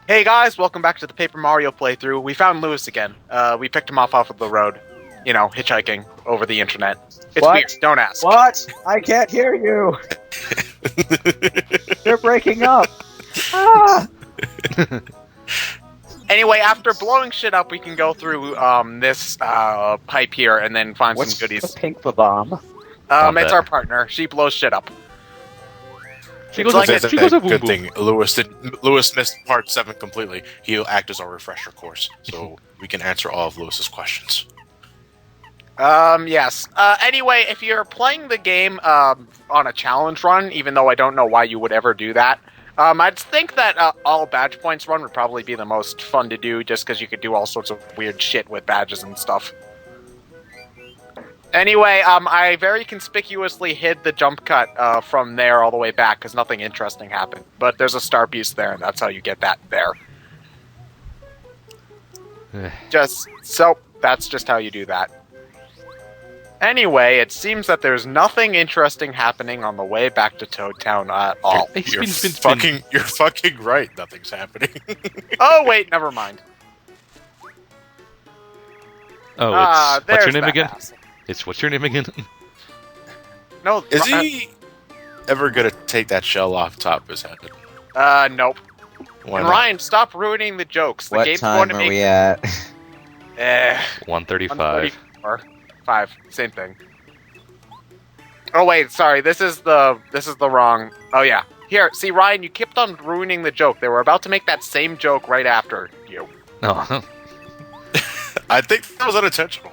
Hey guys, welcome back to the Paper Mario playthrough. We found Lewis again. We picked him off of the road. You know, hitchhiking over the internet. It's What? weird, don't ask. What? I can't hear you. They're breaking up. Ah! Anyway, after blowing shit up, we can go through this pipe here and then find What's some goodies. the pink bomb? It's our partner. She blows shit up. She goes, like she a goes a good boom thing Lewis missed part 7 completely. He'll act as our refresher course, so we can answer all of Lewis's questions. Yes. Anyway, if you're playing the game on a challenge run, even though I don't know why you would ever do that, I'd think that all badge points run would probably be the most fun to do, just because you could do all sorts of weird shit with badges and stuff. Anyway, I very conspicuously hid the jump cut from there all the way back, because nothing interesting happened. But there's a star piece there, and that's how you get that there. That's just how you do that. Anyway, it seems that there's nothing interesting happening on the way back to Toad Town at all. You're fucking right. Nothing's happening. Oh wait, never mind. Oh, it's what's your there's name that again? hassle. It's what's your name again? No, Is he ever gonna take that shell off top of his head? Nope. Why And not? Ryan, stop ruining the jokes. The What game's time going to are make we at? 135. 134. 5, same thing. Oh wait, sorry. This is the wrong. Oh yeah. Here, see Ryan, you kept on ruining the joke. They were about to make that same joke right after you. Oh, I think that was unintentional.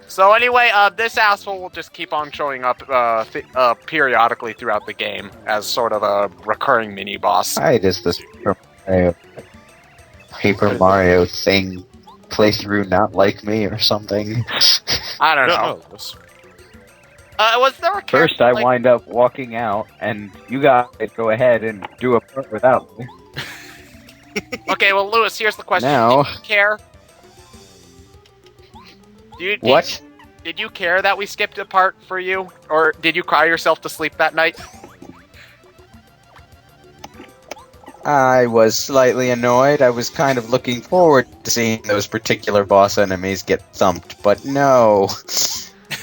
So anyway, this asshole will just keep on showing up periodically throughout the game as sort of a recurring mini boss. Why does this Paper Mario thing playthrough not like me or something? I don't know. No, Lewis. Was there a character First, I like- wind up walking out, and you guys go ahead and do a part without me. Okay, well, Lewis, here's the question. Now- Did you care? What? Did you care that we skipped a part for you? Or did you cry yourself to sleep that night? I was slightly annoyed. I was kind of looking forward to seeing those particular boss enemies get thumped, but no.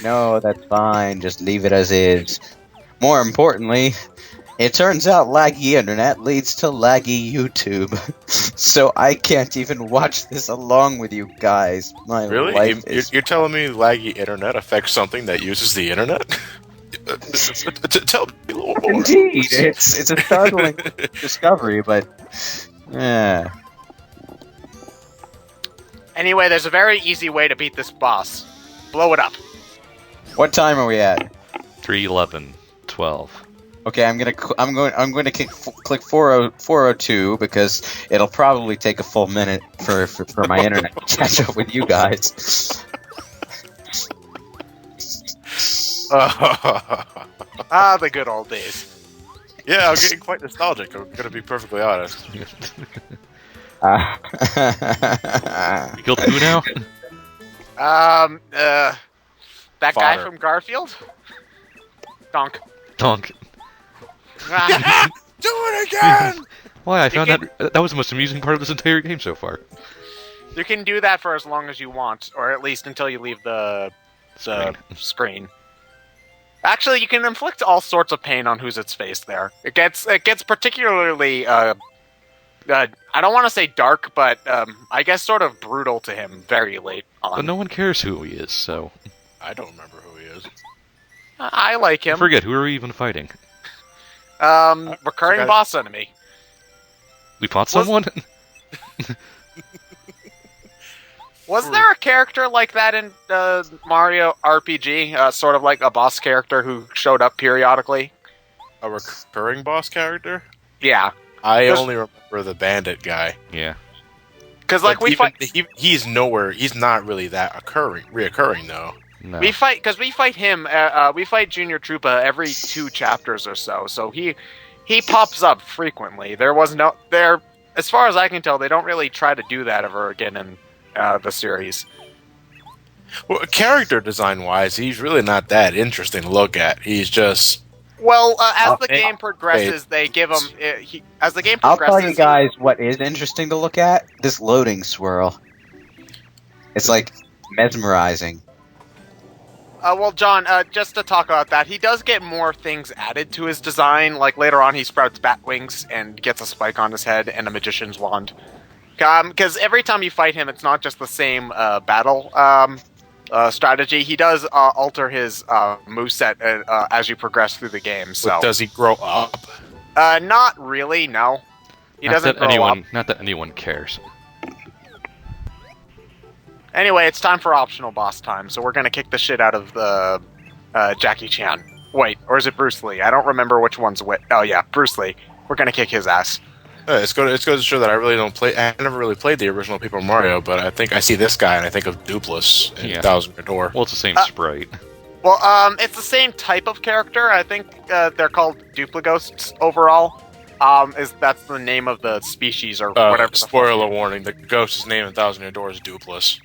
No, that's fine. Just leave it as is. More importantly, it turns out laggy internet leads to laggy YouTube. So I can't even watch this along with you guys. My Really? life is... You're telling me laggy internet affects something that uses the internet? Tell me a little more. Indeed, it's a startling discovery, but... Yeah. Anyway, there's a very easy way to beat this boss. Blow it up. What time are we at? 3:11, 12. Okay, I'm going to click 402 because it'll probably take a full minute for my internet to catch up with you guys. Ah, the good old days. Yeah, I'm getting quite nostalgic. I'm gonna be perfectly honest. You killed who now? That guy Fodder. from Garfield? Donk. Donk. Ah, Do it again! Why? I found can- that was the most amusing part of this entire game so far. you can do that for as long as you want, or at least until you leave the screen. Actually, you can inflict all sorts of pain on who's its face there. It gets particularly I don't want to say dark, but I guess sort of brutal to him very late on. But no one cares who he is, so I don't remember who he is. I like him. forget who are we even fighting. Recurring guys- boss enemy. We fought someone. Was there a character like that in Mario RPG? Sort of like a boss character who showed up periodically? A recurring boss character? Yeah. I Just- only remember the bandit guy. Yeah. Because like we fight... He's nowhere. He's not really that reoccurring though. No. We fight him. We fight Junior Troopa every 2 chapters or so. So he pops up frequently. As far as I can tell, they don't really try to do that ever again in the series. Well, character design wise, he's really not that interesting to look at. He's just Well, as I'll- the game progresses, they give him. As the game I'll progresses, tell you guys what is interesting to look at. This loading swirl. It's like mesmerizing. Well, John, just to talk about that, he does get more things added to his design. Like later on, he sprouts bat wings and gets a spike on his head and a magician's wand. Because every time you fight him, it's not just the same battle strategy. He does alter his moveset as you progress through the game. So But does he grow up? not really. No, he doesn't grow up. Not that anyone cares. Anyway, it's time for optional boss time, so we're gonna kick the shit out of the Jackie Chan. Wait, or is it Bruce Lee? I don't remember which one's which. Oh yeah, Bruce Lee. We're gonna kick his ass. It's going to show that I really don't play. I never really played the original Paper Mario, but I think I see this guy and I think of Dupless in Yeah. Thousand Year Door. Well, it's the same sprite. Well, it's the same type of character. I think they're called Duplighosts overall. That's the name of the species or whatever. the fuck. Spoiler warning: the ghost's name in Thousand Year Door is Dupless.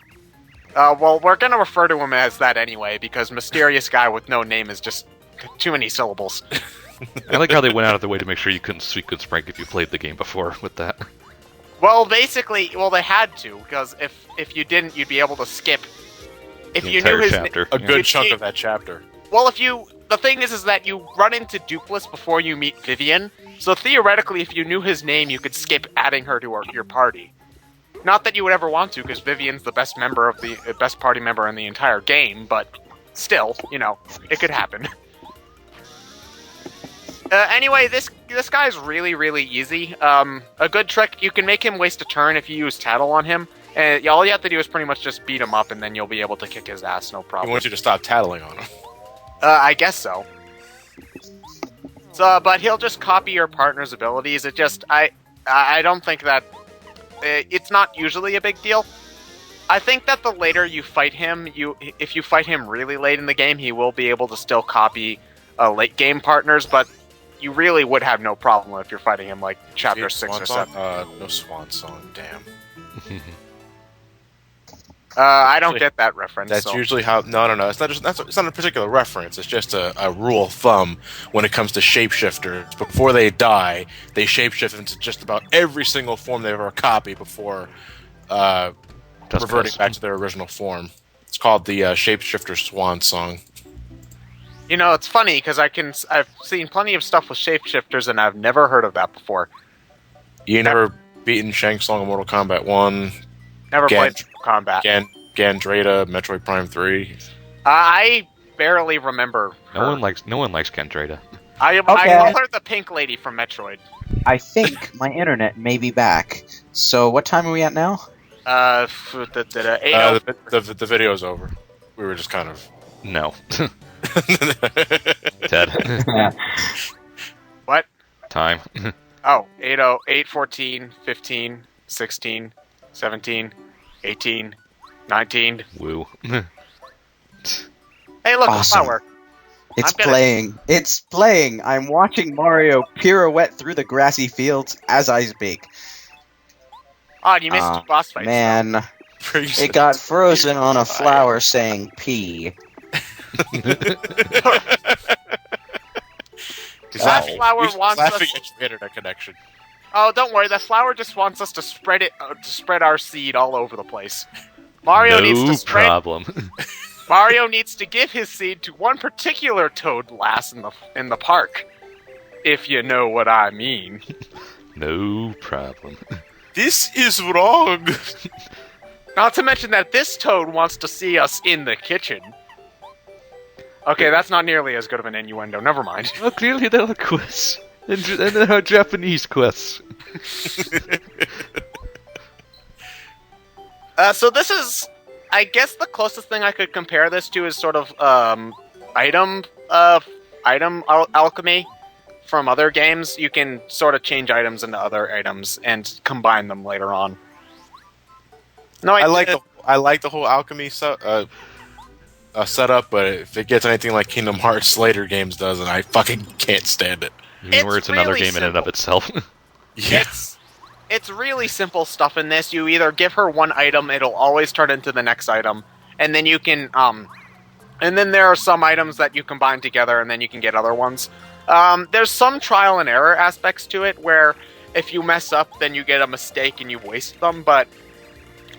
Well, we're gonna refer to him as that anyway because mysterious guy with no name is just too many syllables. I like how they went out of their way to make sure you couldn't speak good Sprite if you played the game before with that. Well, basically, they had to because if you didn't, you'd be able to skip. If The you knew entire his chapter. A Yeah. good chunk of that chapter. Well, the thing is that you run into Dupless before you meet Vivian. So theoretically, if you knew his name, you could skip adding her to your party. Not that you would ever want to, because Vivian's the best best party member in the entire game. But still, it could happen. Anyway, this guy's really, really easy. A good trick, you can make him waste a turn if you use Tattle on him. And all you have to do is pretty much just beat him up, and then you'll be able to kick his ass, no He problem. wants you to stop tattling on him. I guess so. But he'll just copy your partner's abilities. I don't think that it's not usually a big deal. I think that the later you fight him, if you fight him really late in the game, he will be able to still copy late game partners. But you really would have no problem if you're fighting him like chapter 6 or 7. No swan song. Damn. I don't get that reference. That's so. usually how. No. It's not a particular reference. It's just a rule of thumb when it comes to shapeshifters. Before they die, they shapeshift into just about every single form they've ever copied before reverting back to their original form. It's called the Shapeshifter Swan Song. It's funny because I've seen plenty of stuff with shapeshifters and I've never heard of that before. You never beaten Shang Tsung in Mortal Kombat 1? Never played Combat. Gandrada, Metroid Prime 3. I barely remember. No one likes Kendrada. I learned the pink lady from Metroid. I think my internet may be back. So what time are we at now? 8:00. The video's over. We were just kind of. No. Ted. What? Time. Oh, 8:00, 8:14, 15, 16, 17, 18, 19. Woo. Hey, look, Awesome. the flower. It's I'm gonna- playing. It's playing. I'm watching Mario pirouette through the grassy fields as I speak. Oh, you missed the boss fight. Man, it got frozen on a flower saying P. That flower wants us. laughing at your internet connection. Oh, don't worry. The flower just wants us to spread our seed all over the place. Mario needs to No spread. problem. Mario needs to give his seed to one particular toad lass in the park. If you know what I mean. No problem. This is wrong. Not to mention that this toad wants to see us in the kitchen. Okay, that's not nearly as good of an innuendo. Never mind. Well, clearly there are quests. And there are Japanese quests. So this is, I guess, the closest thing I could compare this to is sort of item alchemy from other games. You can sort of change items into other items and combine them later on. No, I like the whole alchemy setup, but if it gets anything like Kingdom Hearts later games does, then I fucking can't stand it. Where it's another really game in and of itself. Yeah. It's really simple stuff in this. You either give her one item, it'll always turn into the next item, and then you can and then there are some items that you combine together, and then you can get other ones. There's some trial and error aspects to it where if you mess up, then you get a mistake and you waste them, but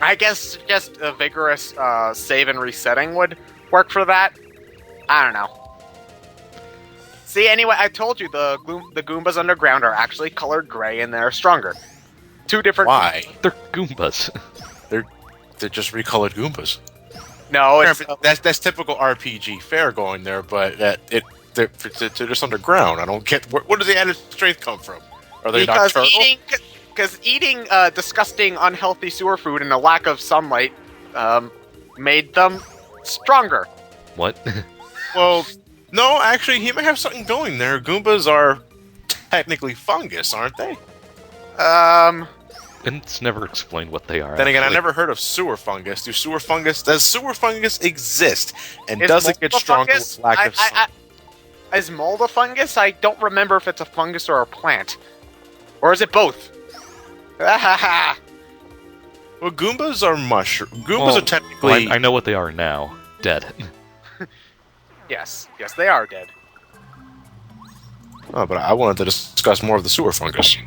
I guess just a vigorous save and resetting would work for that. I don't know. See, anyway, I told you the Goombas underground are actually colored gray and they're stronger. Two different... Why? They're Goombas. They're just recolored Goombas. No, it's... That's typical RPG fare going there, but they're just underground. I don't get... Where does the added strength come from? Are they nocturnal? Because eating disgusting, unhealthy sewer food and a lack of sunlight made them stronger. What? Well, no, actually, he might have something going there. Goombas are technically fungus, aren't they? And it's never explained what they are. Then again, I actually. never heard of sewer fungus. Does sewer fungus exist? And Is does it mold get a stronger fungus? with lack of sun? Is mold a fungus? I don't remember if it's a fungus or a plant. Or is it both? Well, Goombas are mushroom. Goombas are technically... I know what they are now. Dead. Yes, they are dead. Oh, but I wanted to discuss more of the sewer fungus.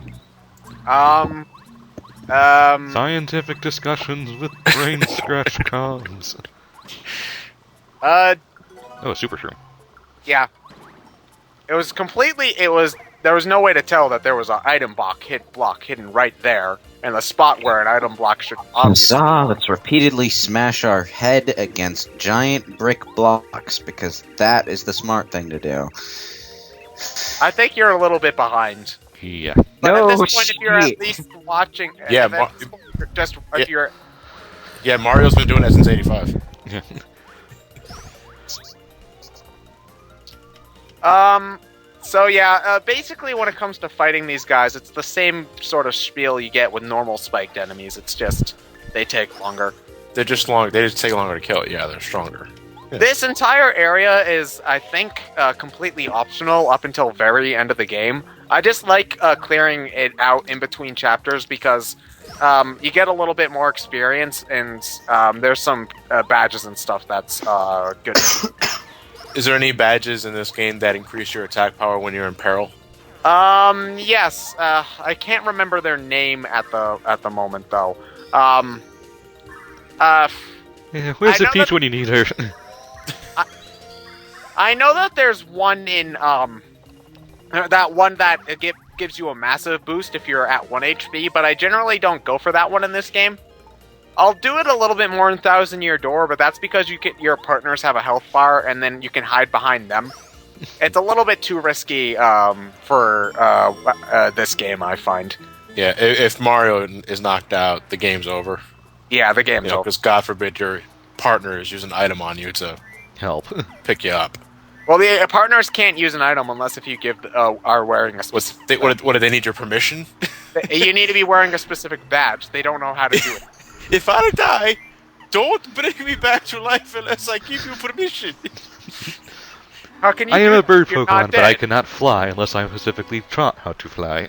Scientific discussions with BrainScratch comms. Oh, super true. Yeah. There was no way to tell that there was an item block hidden right there, and the spot where an item block should obviously... Let's repeatedly smash our head against giant brick blocks, because that is the smart thing to do. I think you're a little bit behind. Yeah. But No at this point, if you're shit. at least watching... Yeah, if you're... Yeah, Mario's been doing that since '85. Yeah. So yeah, basically when it comes to fighting these guys, it's the same sort of spiel you get with normal spiked enemies. It's just, they take longer. They're just long. They just take longer to kill. Yeah, they're stronger. Yeah. This entire area is, I think, completely optional up until very end of the game. I just like clearing it out in between chapters because you get a little bit more experience and there's some badges and stuff that's good. Is there any badges in this game that increase your attack power when you're in peril? Yes. I can't remember their name at the moment though. Yeah, where's the Peach when you need her? I know that there's one in that one that gives you a massive boost if you're at 1 HP, but I generally don't go for that one in this game. I'll do it a little bit more in Thousand Year Door, but that's because your partners have a health bar, and then you can hide behind them. It's a little bit too risky for this game, I find. Yeah, if Mario is knocked out, the game's over. Yeah, the game's over. Because God forbid your partner is using an item on you to Help. pick you up. Well, the partners can't use an item unless if you are wearing a specific... What do they need your permission? You need to be wearing a specific badge. They don't know how to do it. If I die, don't bring me back to life unless I give you permission. How can you I am a bird You're Pokemon, not but I dead. cannot fly unless I'm specifically taught how to fly.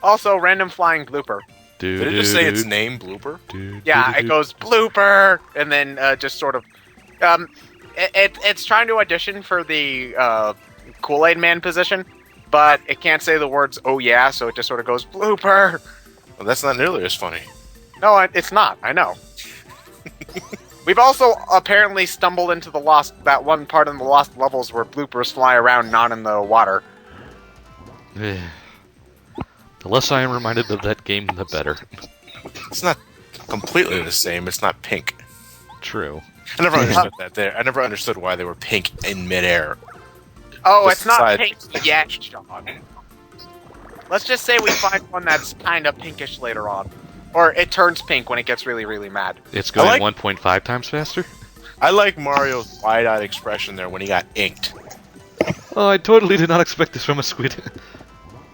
Also, random flying blooper. Did it just say its name, Blooper? Yeah, it goes blooper, and then just sort of... it's trying to audition for the Kool-Aid Man position, but it can't say the words, oh yeah, so it just sort of goes blooper. Well, that's not nearly as funny. No, it's not, I know. We've also apparently stumbled into that one part in the lost levels where bloopers fly around, not in the water. The less I am reminded of that game, the better. It's not completely the same. It's not pink. True. I never understood that. I never understood why they were pink in midair. Oh, it's not Besides- pink yet, John. Let's just say we find one that's kind of pinkish later on. Or it turns pink when it gets really, really mad. It's going like- 1.5 times faster? I like Mario's wide-eyed expression there when he got inked. Oh, I totally did not expect this from a squid.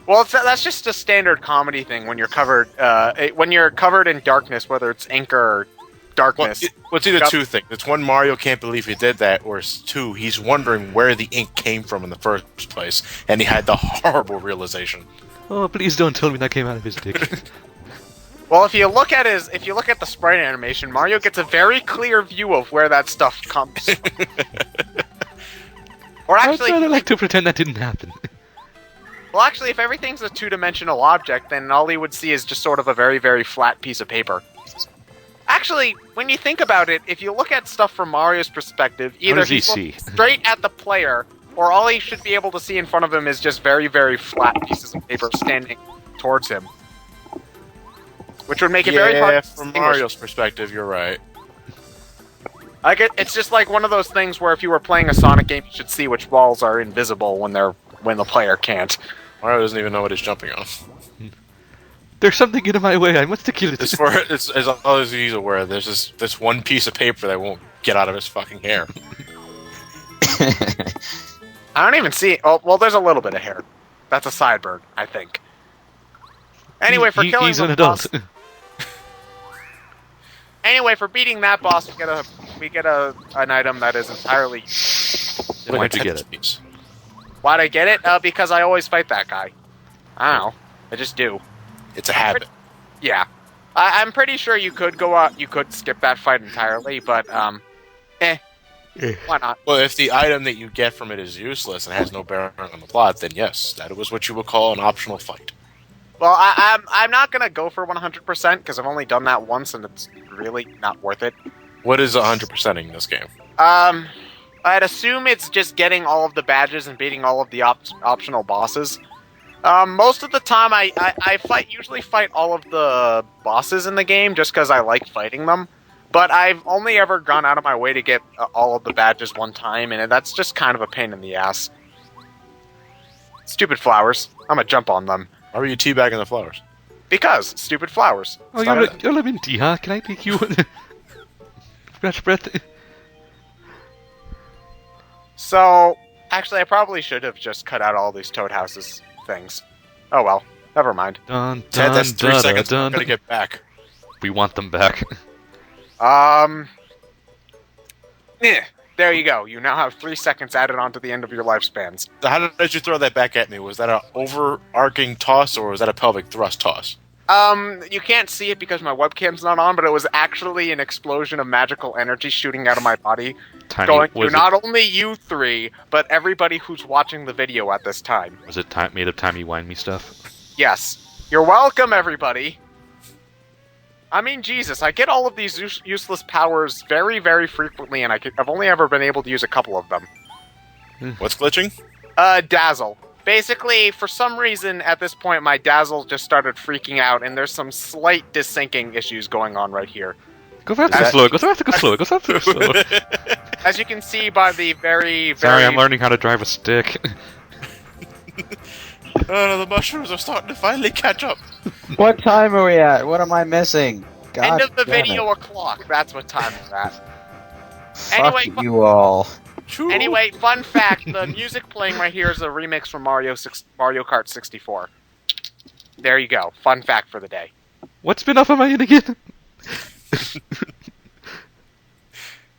Well, that's just a standard comedy thing when you're covered in darkness, whether it's ink or darkness. Well, it's either two things. It's one, Mario can't believe he did that, or it's two, he's wondering where the ink came from in the first place, and he had the horrible realization. Oh, please don't tell me that came out of his dick. Well, if you look at the sprite animation, Mario gets a very clear view of where that stuff comes. Or I'd actually, rather like to pretend that didn't happen. well, actually, if everything's a two-dimensional object, then all you would see is just sort of a very, very flat piece of paper. Actually, when you think about it, if you look at stuff from Mario's perspective, either does he he's see? looking straight at the player, or all he should be able to see in front of him is just very, very flat pieces of paper standing towards him. Which would make it very hard to from distinguish. Mario's perspective, you're right. It's just like one of those things where if you were playing a Sonic game, you should see which walls are invisible when the player can't. Mario doesn't even know what he's jumping on. There's something in my way. I must kill it. It's as long as he's aware, there's this one piece of paper that won't get out of his fucking hair. I don't even see. Oh, well, there's a little bit of hair. That's a sideburn, I think. Anyway, for killing he's the an adult. boss. Anyway, for beating that boss, we get an item that is entirely. Then why'd you get it? Piece. Why'd I get it? Because I always fight that guy. I don't know. I just do. It's a habit. Yeah, I'm pretty sure you could go out. You could skip that fight entirely, but why not? Well, if the item that you get from it is useless and has no bearing on the plot, then yes, that was what you would call an optional fight. Well, I'm not gonna go for 100% because I've only done that once and it's really not worth it. What is 100%ing this game? I'd assume it's just getting all of the badges and beating all of the optional bosses. Most of the time, I usually fight all of the bosses in the game just because I like fighting them. But I've only ever gone out of my way to get all of the badges one time, and that's just kind of a pain in the ass. Stupid flowers. I'm gonna jump on them. Why were you teabagging the flowers? Because stupid flowers. Oh, you're a minty, huh? Can I take you? Scratch breath. So, actually, I probably should have just cut out all these Toad Houses things. Oh well, never mind. Dun, Ted, dun, that's 3 dun, seconds dun, I'm gonna get back. We want them back. There you go. You now have 3 seconds added onto the end of your lifespans. How did you throw that back at me? Was that an overarching toss or was that a pelvic thrust toss? You can't see it because my webcam's not on, but it was actually an explosion of magical energy shooting out of my body, going to not only you three, but everybody who's watching the video at this time. Was it made of timey-wimey stuff? Yes. You're welcome, everybody. I mean, Jesus, I get all of these useless powers very, very frequently, and I've only ever been able to use a couple of them. What's glitching? Dazzle. Basically, for some reason, at this point, my Dazzle just started freaking out, and there's some slight desyncing issues going on right here. Go faster, go slower, go faster, go slower, go faster, go slower. As you can see by the very... Sorry, I'm learning how to drive a stick. Oh no, the mushrooms are starting to finally catch up. What time are we at? What am I missing? God End of the damn video it. o'clock. That's what time it's at. Fuck Anyway, you all. Anyway, fun fact, the music playing right here is a remix from Mario Kart 64. There you go. Fun fact for the day. What spin-off am I in again?